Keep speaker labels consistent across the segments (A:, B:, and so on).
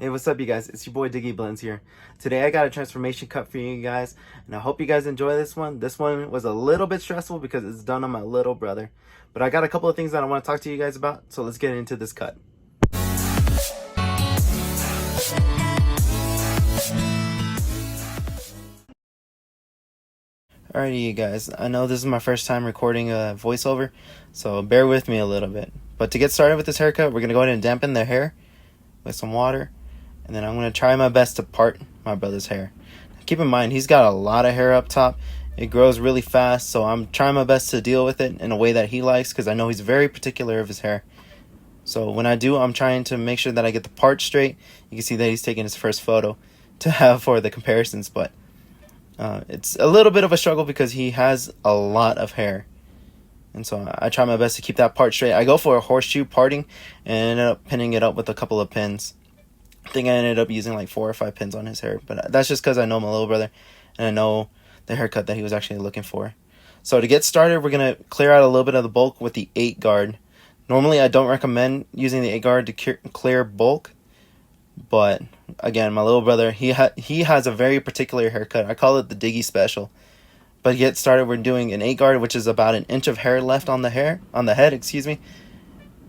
A: Hey, what's up, you guys? It's your boy Diggy Blends here. Today I got a transformation cut for you guys, and I hope you guys enjoy this one. This one was a little bit stressful because it's done on my little brother, but I got a couple of things that I want to talk to you guys about, so let's get into this cut. Alrighty, you guys, I know this is my first time recording a voiceover, so bear with me a little bit. But to get started with this haircut, we're going to go ahead and dampen the hair with some water. And then I'm going to try my best to part my brother's hair. Keep in mind, he's got a lot of hair up top. It grows really fast, so I'm trying my best to deal with it in a way that he likes, because I know he's very particular of his hair. So when I do, I'm trying to make sure that I get the part straight. You can see that he's taking his first photo to have for the comparisons, but it's a little bit of a struggle because he has a lot of hair. And so I try my best to keep that part straight. I go for a horseshoe parting and ended up pinning it up with a couple of pins. I think I ended up using like 4 or 5 pins on his hair, but that's just because I know my little brother and I know the haircut that he was actually looking for. So to get started, we're going to clear out a little bit of the bulk with the 8 guard. Normally I don't recommend using the 8 guard to clear bulk, but again, my little brother, he has a very particular haircut. I call it the Diggy special. But to get started, we're doing an 8 guard, which is about an inch of hair left on the head, excuse me.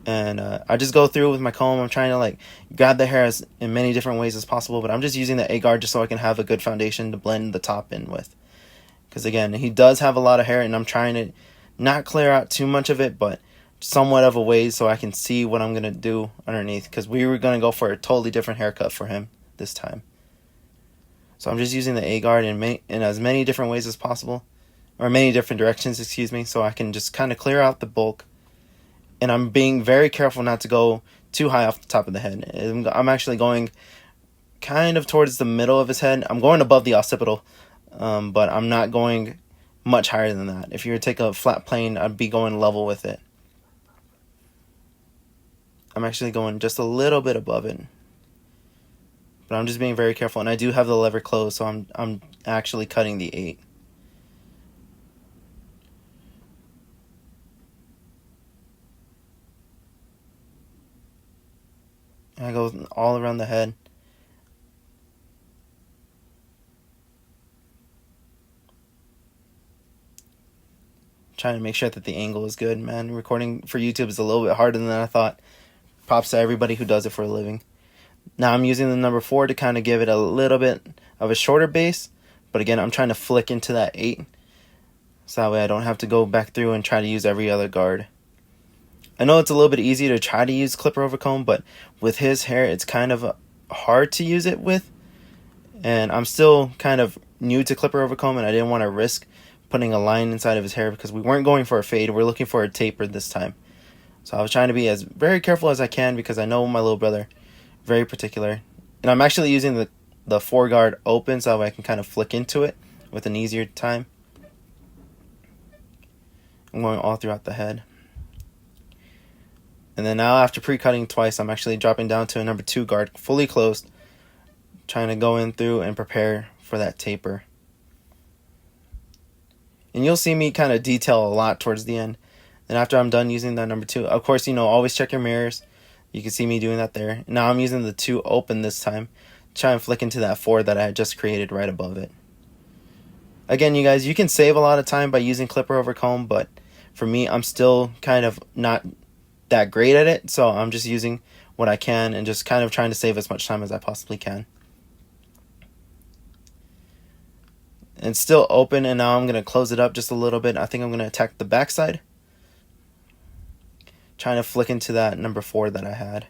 A: And I just go through with my comb. I'm trying to like grab the hair in many different ways as possible, but I'm just using the 8 guard just so I can have a good foundation to blend the top in with. Because again, he does have a lot of hair, and I'm trying to not clear out too much of it, but somewhat of a way so I can see what I'm going to do underneath, because we were going to go for a totally different haircut for him this time. So I'm just using the 8 guard in as many different ways as possible, or many different directions, excuse me, so I can just kind of clear out the bulk. And I'm being very careful not to go too high off the top of the head. I'm actually going kind of towards the middle of his head. I'm going above the occipital, but I'm not going much higher than that. If you were to take a flat plane, I'd be going level with it. I'm actually going just a little bit above it. But I'm just being very careful, and I do have the lever closed, so I'm actually cutting the 8. I go all around the head. Trying to make sure that the angle is good, man. Recording for YouTube is a little bit harder than I thought. Props to everybody who does it for a living. Now I'm using the number 4 to kind of give it a little bit of a shorter base. But again, I'm trying to flick into that 8. So that way I don't have to go back through and try to use every other guard. I know it's a little bit easier to try to use clipper over comb, but with his hair, it's kind of hard to use it with. And I'm still kind of new to clipper over comb, and I didn't want to risk putting a line inside of his hair because we weren't going for a fade. We're looking for a taper this time. So I was trying to be as very careful as I can because I know my little brother, very particular. And I'm actually using the 4 guard open so I can kind of flick into it with an easier time. I'm going all throughout the head. And then now after pre-cutting twice, I'm actually dropping down to a number 2 guard, fully closed, trying to go in through and prepare for that taper. And you'll see me kind of detail a lot towards the end. And after I'm done using that number 2, of course, always check your mirrors. You can see me doing that there. Now I'm using the 2 open this time, try and flick into that 4 that I had just created right above it. Again, you guys, you can save a lot of time by using clipper over comb, but for me, I'm still kind of not that great at it, so I'm just using what I can and just kind of trying to save as much time as I possibly can. And it's still open, and now I'm going to close it up just a little bit. I think I'm going to attack the backside, trying to flick into that number 4 that I had.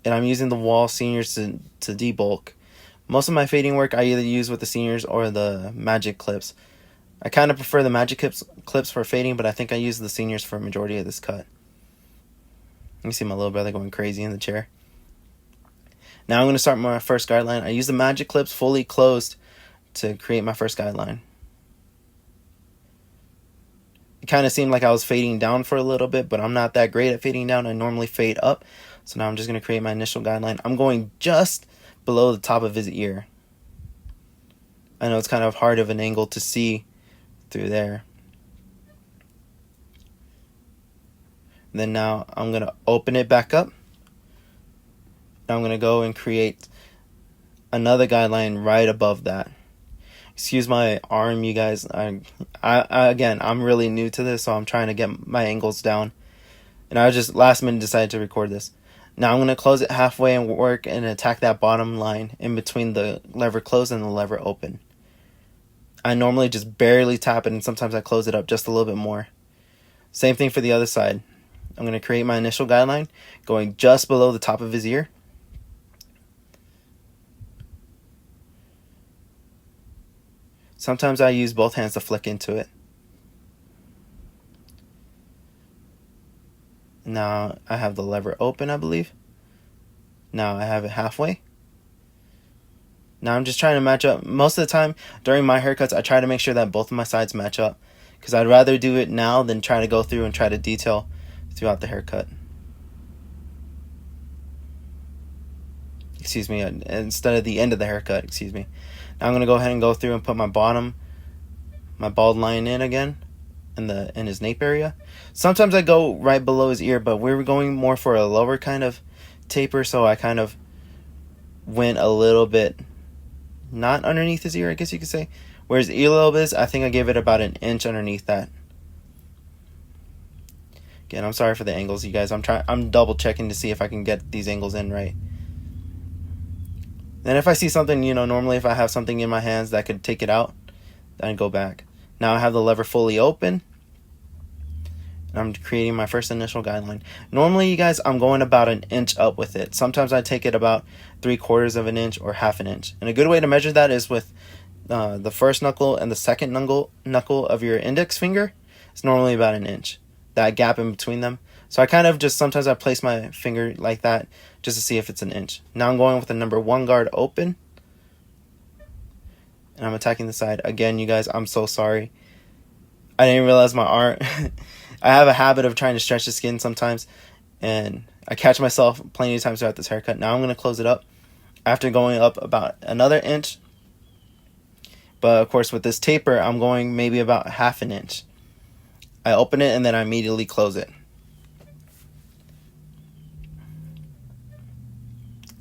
A: And I'm using the Wahl seniors to debulk. Most of my fading work I either use with the seniors or the magic clips. I kind of prefer the magic clips for fading, but I think I use the seniors for a majority of this cut. You see my little brother going crazy in the chair. Now I'm going to start my first guideline. I use the magic clips fully closed to create my first guideline. It kind of seemed like I was fading down for a little bit, but I'm not that great at fading down. I normally fade up. So now I'm just going to create my initial guideline. I'm going just below the top of his ear. I know it's kind of hard of an angle to see through there. Then now I'm going to open it back up. I'm going to go and create another guideline right above that. Excuse my arm, you guys. Again, I'm really new to this, so I'm trying to get my angles down. And I just last minute decided to record this. Now I'm going to close it halfway and work and attack that bottom line in between the lever close and the lever open. I normally just barely tap it, and sometimes I close it up just a little bit more. Same thing for the other side. I'm going to create my initial guideline going just below the top of his ear. Sometimes I use both hands to flick into it. Now I have the lever open, I believe. Now I have it halfway. Now I'm just trying to match up. Most of the time during my haircuts, I try to make sure that both of my sides match up, because I'd rather do it now than try to go through and try to detail throughout the haircut. Excuse me, instead of the end of the haircut, excuse me. Now I'm going to go ahead and go through and put my bald line in again in his nape area. Sometimes I go right below his ear, but we were going more for a lower kind of taper, so I kind of went a little bit not underneath his ear, I guess you could say. Where his earlobe is, I think I gave it about an inch underneath that. Again, I'm sorry for the angles, you guys. I'm double checking to see if I can get these angles in right. Then if I see something, normally if I have something in my hands that could take it out, then I go back. Now I have the lever fully open, and I'm creating my first initial guideline. Normally, you guys, I'm going about an inch up with it. Sometimes I take it about 3/4 of an inch or half an inch. And a good way to measure that is with the first knuckle and the second knuckle of your index finger. It's normally about an inch, that gap in between them. So I kind of just, sometimes I place my finger like that just to see if it's an inch. Now I'm going with the number 1 guard open, and I'm attacking the side. Again, you guys, I'm so sorry. I didn't realize my arm. I have a habit of trying to stretch the skin sometimes, and I catch myself plenty of times throughout this haircut. Now I'm going to close it up after going up about another inch. But of course, with this taper, I'm going maybe about half an inch. I open it and then I immediately close it.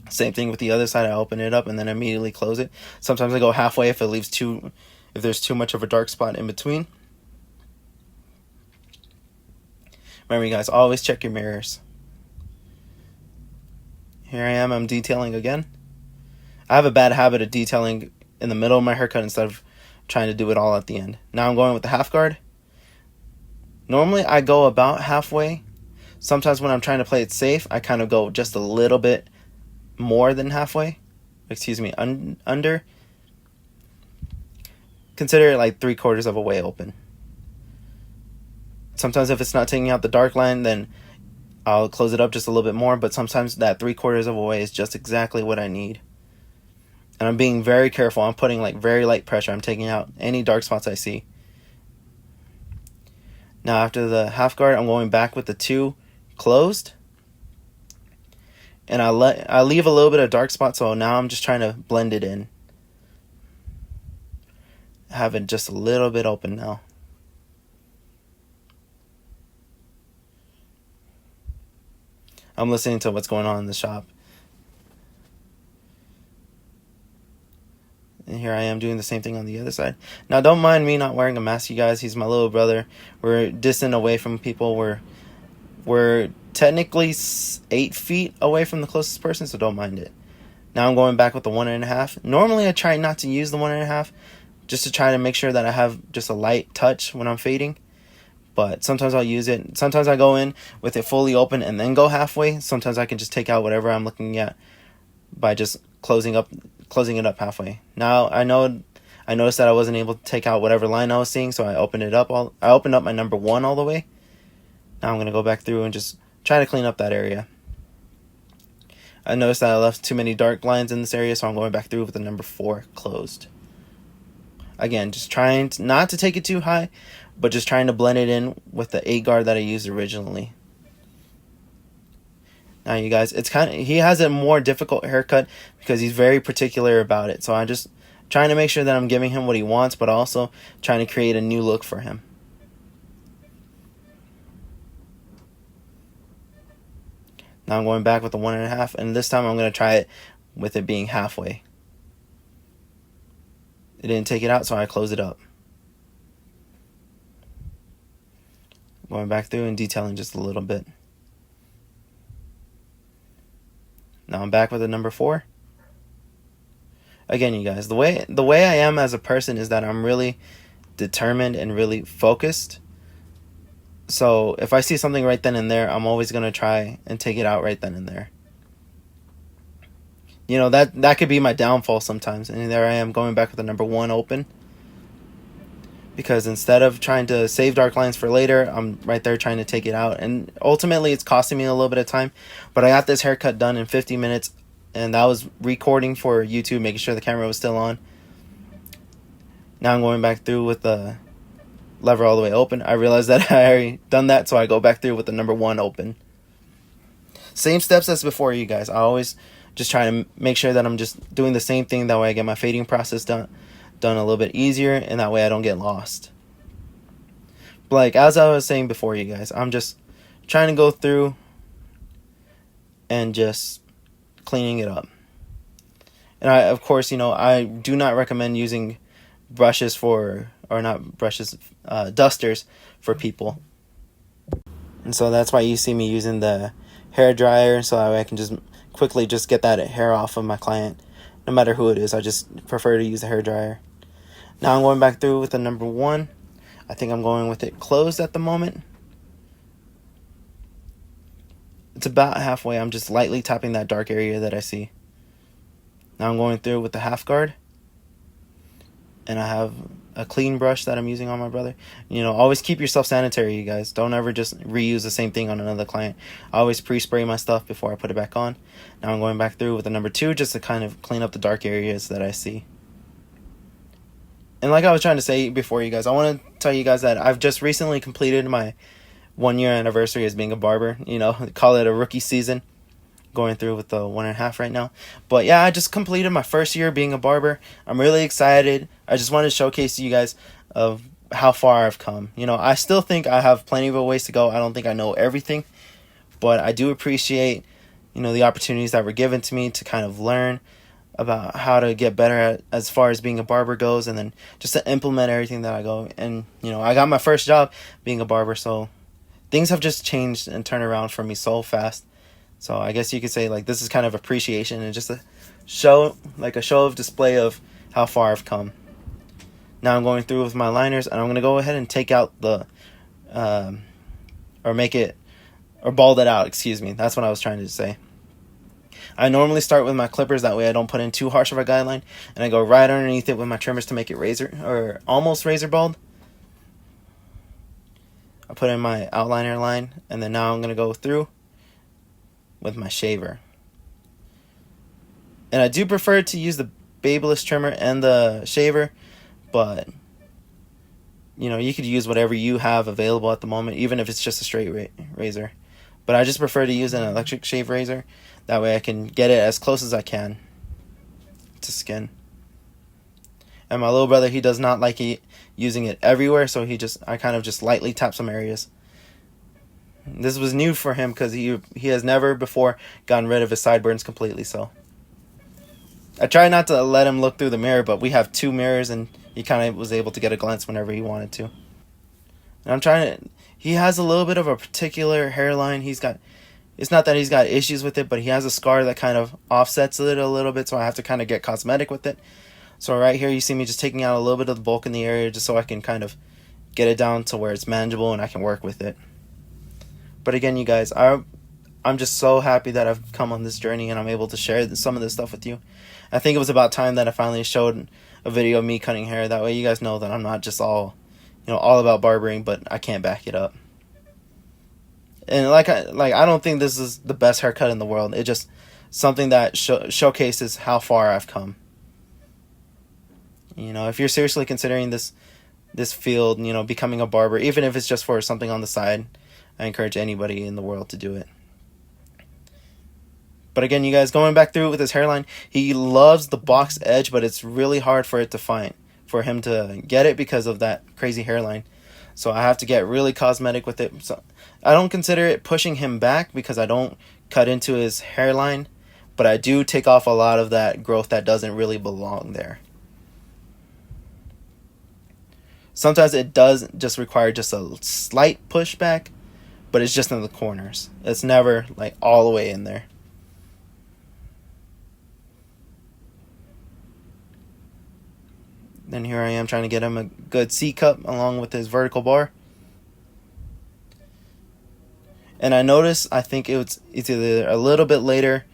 A: Same thing with the other side. I open it up and then immediately close it. Sometimes I go halfway if there's too much of a dark spot in between. Remember, you guys, always check your mirrors. Here I am, I'm detailing again. I have a bad habit of detailing in the middle of my haircut instead of trying to do it all at the end. Now I'm going with the half guard. Normally I go about halfway. Sometimes when I'm trying to play it safe, I kind of go just a little bit more than halfway. Excuse me, under. Consider it like 3/4 of a way open. Sometimes if it's not taking out the dark line, then I'll close it up just a little bit more, but sometimes that 3/4 of a way is just exactly what I need. And I'm being very careful. I'm putting like very light pressure. I'm taking out any dark spots I see. Now after the half guard, I'm going back with the 2 closed. And I leave a little bit of dark spot, so now I'm just trying to blend it in. Have it just a little bit open now. I'm listening to what's going on in the shop. And here I am doing the same thing on the other side. Now don't mind me not wearing a mask, you guys. He's my little brother. We're distant away from people. We're technically 8 feet away from the closest person, so don't mind it. Now I'm going back with the 1.5. Normally I try not to use the 1.5, just to try to make sure that I have just a light touch when I'm fading. But sometimes I'll use it. Sometimes I go in with it fully open and then go halfway. Sometimes I can just take out whatever I'm looking at by just closing it up halfway. Now I noticed that I wasn't able to take out whatever line I was seeing, so I opened it up. I opened up my number 1 all the way. Now I'm gonna go back through and just try to clean up that area. I noticed that I left too many dark lines in this area, so I'm going back through with the number 4 closed. Again, just trying not to take it too high, but just trying to blend it in with the 8 guard that I used originally. Now you guys, he has a more difficult haircut because he's very particular about it. So I'm just trying to make sure that I'm giving him what he wants, but also trying to create a new look for him. Now I'm going back with the 1.5, and this time I'm going to try it with it being halfway. It didn't take it out, so I close it up. Going back through and detailing just a little bit. Now I'm back with the number 4. Again, you guys, the way I am as a person is that I'm really determined and really focused. So if I see something right then and there, I'm always going to try and take it out right then and there. You know, that could be my downfall sometimes. And there I am going back with the number 1 open. Because instead of trying to save dark lines for later, I'm right there trying to take it out. And ultimately, it's costing me a little bit of time. But I got this haircut done in 50 minutes. And that was recording for YouTube, making sure the camera was still on. Now I'm going back through with the lever all the way open. I realized that I already done that, so I go back through with the number 1 open. Same steps as before, you guys. I always just try to make sure that I'm just doing the same thing. That way I get my fading process done a little bit easier, and that way I don't get lost. But like as I was saying before, you guys, I'm just trying to go through and just cleaning it up. And I, of course, you know, I do not recommend using brushes for, or not brushes, dusters for people. And so that's why you see me using the hair dryer, so that way I can just quickly just get that hair off of my client. No matter who it is, I just prefer to use the hair dryer. Now I'm going back through with the number 1. I think I'm going with it closed at the moment. It's about halfway. I'm just lightly tapping that dark area that I see. Now I'm going through with the half guard. And I have a clean brush that I'm using on my brother. You know, always keep yourself sanitary, you guys. Don't ever just reuse the same thing on another client. I always pre-spray my stuff before I put it back on. Now I'm going back through with the number 2 just to kind of clean up the dark areas that I see. And like I was trying to say before, you guys, I want to tell you guys that I've just recently completed my 1-year anniversary as being a barber. You know, call it a rookie season. Going through with the 1.5 right now. But yeah, I just completed my first year being a barber. I'm really excited. I just wanted to showcase to you guys of how far I've come. You know, I still think I have plenty of ways to go. I don't think I know everything. But I do appreciate, you know, the opportunities that were given to me to kind of learn about how to get better at, as far as being a barber goes, and then just to implement everything that I go. And, you know, I got my first job being a barber, so things have just changed and turned around for me so fast. So I guess you could say, like, this is kind of appreciation and just a show, like a show of display of how far I've come. Now I'm going through with my liners, and I'm going to go ahead and take out the, or bald it out, excuse me. That's what I was trying to say. I normally start with my clippers, that way I don't put in too harsh of a guideline, and I go right underneath it with my trimmers to make it razor, or almost razor bald. I put in my outliner line, and then now I'm going to go through with my shaver. And I do prefer to use the Babyliss trimmer and the shaver, but you know, you could use whatever you have available at the moment, even if it's just a straight razor. But I just prefer to use an electric shave razor. That way I can get it as close as I can to skin. And my little brother, he does not like using it everywhere, so I kind of just lightly tap some areas. This was new for him because he has never before gotten rid of his sideburns completely, so I try not to let him look through the mirror, but we have 2 mirrors, and he kind of was able to get a glance whenever he wanted to. And he has a little bit of a particular hairline. It's not that he's got issues with it, but he has a scar that kind of offsets it a little bit, so I have to kind of get cosmetic with it. So right here, you see me just taking out a little bit of the bulk in the area just so I can kind of get it down to where it's manageable and I can work with it. But again, you guys, I'm just so happy that I've come on this journey and I'm able to share some of this stuff with you. I think it was about time that I finally showed a video of me cutting hair. That way you guys know that I'm not just all about barbering, but I can't back it up. And I don't think this is the best haircut in the world. It's just something that showcases how far I've come. You know, if you're seriously considering this field, you know, becoming a barber, even if it's just for something on the side, I encourage anybody in the world to do it. But again, you guys, going back through it with his hairline, he loves the box edge, but it's really hard for him to get it because of that crazy hairline. So I have to get really cosmetic with it. So I don't consider it pushing him back because I don't cut into his hairline, but I do take off a lot of that growth that doesn't really belong there. Sometimes it does just require just a slight pushback, but it's just in the corners. It's never like all the way in there. Then here I am trying to get him a good C cup along with his vertical bar. And I noticed, I think it's either a little bit later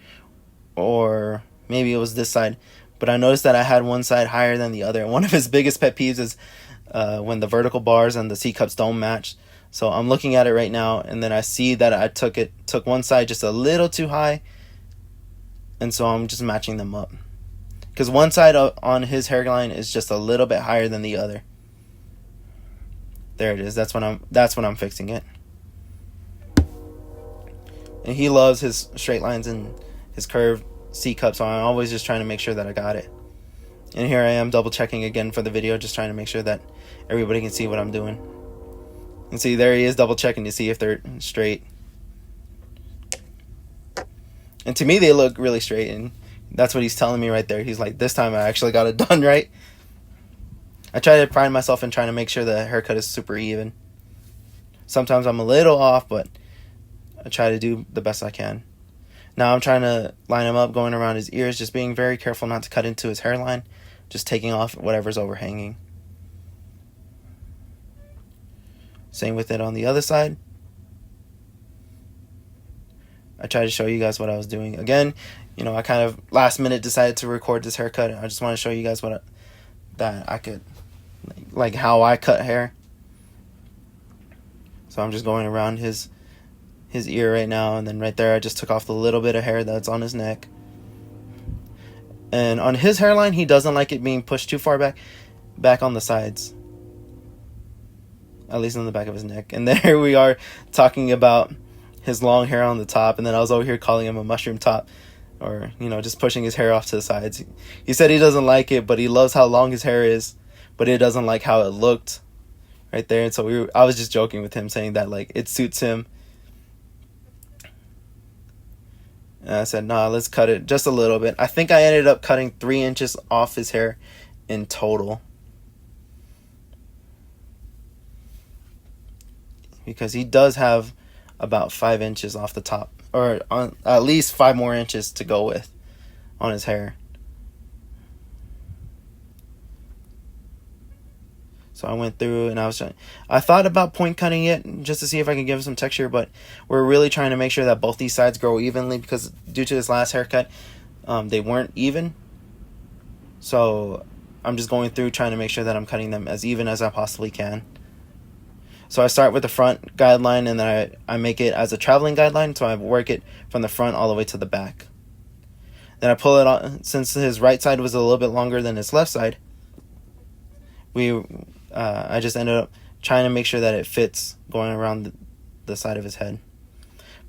A: or maybe it was this side, but I noticed that I had one side higher than the other. One of his biggest pet peeves is when the vertical bars and the C cups don't match. So I'm looking at it right now, and then I see that I took one side just a little too high, and so I'm just matching them up. Because one side on his hairline is just a little bit higher than the other. There it is. That's when I'm fixing it. And he loves his straight lines and his curved C cup, so I'm always just trying to make sure that I got it. And here I am double checking again for the video, just trying to make sure that everybody can see what I'm doing. And see, there he is double checking to see if they're straight. And to me, they look really straight, and that's what he's telling me right there. He's like, this time I actually got it done right. I try to pride myself in trying to make sure the haircut is super even. Sometimes I'm a little off, but I try to do the best I can. Now I'm trying to line him up, going around his ears, just being very careful not to cut into his hairline, just taking off whatever's overhanging. Same with it on the other side. I tried to show you guys what I was doing. Again, you know, I kind of last minute decided to record this haircut. I just want to show you guys that I could, like how I cut hair. So I'm just going around his ear right now, and then right there I just took off the little bit of hair that's on his neck. And on his hairline, he doesn't like it being pushed too far back on the sides. At least on the back of his neck. And there we are talking about his long hair on the top, and then I was over here calling him a mushroom top, or, you know, just pushing his hair off to the sides. He said he doesn't like it, but he loves how long his hair is, but he doesn't like how it looked right there. And so I was just joking with him, saying that like it suits him. And I said, nah, let's cut it just a little bit. I think I ended up cutting 3 inches off his hair in total, because he does have about 5 inches off the top, or on at least 5 more inches to go with on his hair. So I went through and I thought about point cutting it just to see if I could give it some texture, but we're really trying to make sure that both these sides grow evenly, because due to this last haircut, they weren't even. So I'm just going through trying to make sure that I'm cutting them as even as I possibly can. So I start with the front guideline, and then I make it as a traveling guideline, so I work it from the front all the way to the back. Then I pull it on, since his right side was a little bit longer than his left side. I just ended up trying to make sure that it fits going around the side of his head.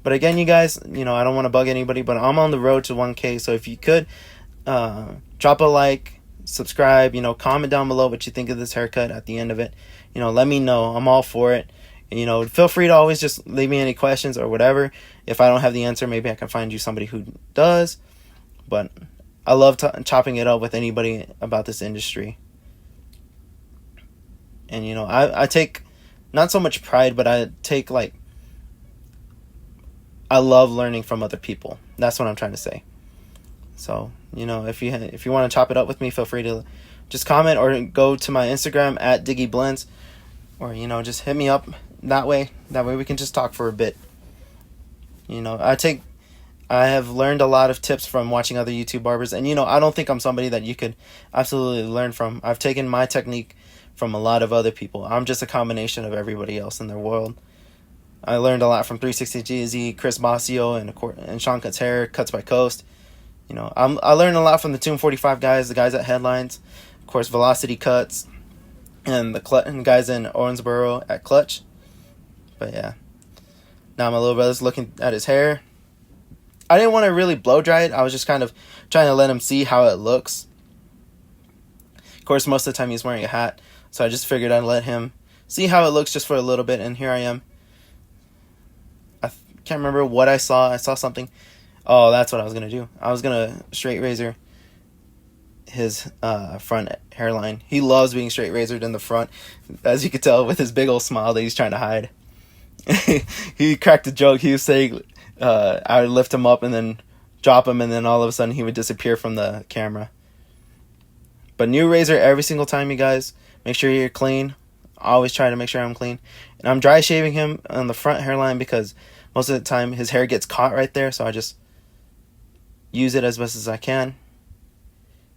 A: But again, you guys, you know, I don't want to bug anybody, but I'm on the road to 1K, so if you could drop a like, subscribe, you know, comment down below what you think of this haircut at the end of it. You know, let me know. I'm all for it. And, you know, feel free to always just leave me any questions or whatever. If I don't have the answer, maybe I can find you somebody who does. But I love chopping it up with anybody about this industry. And, you know, I take not so much pride, but I take, like, I love learning from other people. That's what I'm trying to say. So, you know, if you want to chop it up with me, feel free to just comment or go to my Instagram at Diggy Blends, or, you know, just hit me up that way. That way we can just talk for a bit. You know, I have learned a lot of tips from watching other YouTube barbers, and, you know, I don't think I'm somebody that you could absolutely learn from. I've taken my technique from a lot of other people. I'm just a combination of everybody else in their world. I learned a lot from 360 GZ, Chris Basio, and Sean Cuts Hair, Cuts by Coast. You know, I learned a lot from the Tune 45 guys, the guys at Headlines, of course, Velocity Cuts, and the guys in Owensboro at Clutch. But yeah, now my little brother's looking at his hair. I didn't want to really blow dry it. I was just kind of trying to let him see how it looks. Of course, most of the time he's wearing a hat, so I just figured I'd let him see how it looks just for a little bit. And here I am. I can't remember what I saw. I saw something. Oh, that's what I was gonna do. I was gonna straight razor his front hairline. He loves being straight razored in the front, as you could tell with his big old smile that he's trying to hide. He cracked a joke. He was saying I would lift him up and then drop him, and then all of a sudden he would disappear from the camera. But new razor every single time, you guys. Make sure you're clean. Always try to make sure I'm clean. And I'm dry shaving him on the front hairline because most of the time his hair gets caught right there, so I just use it as best as I can.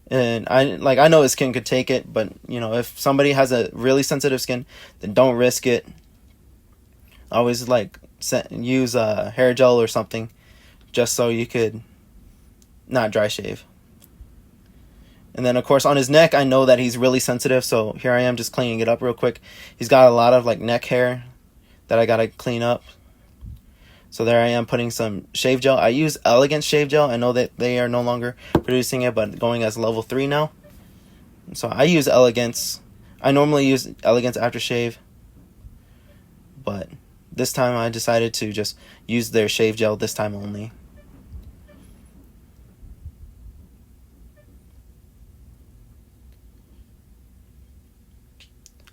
A: And I know his skin could take it, but you know, if somebody has a really sensitive skin, then don't risk it. Always use hair gel or something, just so you could not dry shave. And then of course on his neck, I know that he's really sensitive, so here I am just cleaning it up real quick. He's got a lot of neck hair that I gotta clean up. So there I am putting some shave gel. I use Elegance shave gel. I know that they are no longer producing it, but going as level 3 now. So I use Elegance. I normally use Elegance aftershave, but this time I decided to just use their shave gel this time only.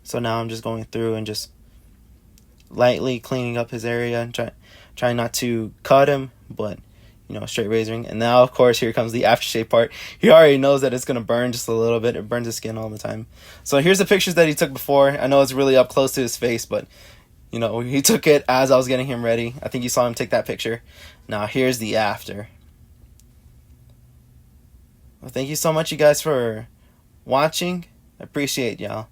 A: So now I'm just going through and just lightly cleaning up his area and trying not to cut him, but you know, straight razoring. And now of course here comes the aftershave part. He already knows that it's gonna burn just a little bit. It burns his skin all the time. So here's the pictures that he took before. I know it's really up close to his face, but you know, he took it as I was getting him ready. I think you saw him take that picture. Now here's the after. Well, thank you so much, you guys, for watching. I appreciate y'all.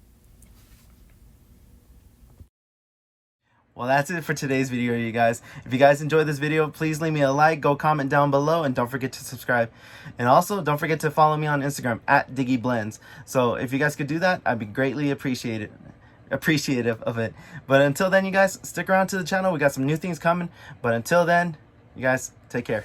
A: Well, that's it for today's video, you guys. If you guys enjoyed this video, please leave me a like, go comment down below, and don't forget to subscribe. And also, don't forget to follow me on Instagram at Diggy Blends. So if you guys could do that, I'd be greatly appreciative of it. But until then, you guys, stick around to the channel. We got some new things coming. But until then, you guys, take care.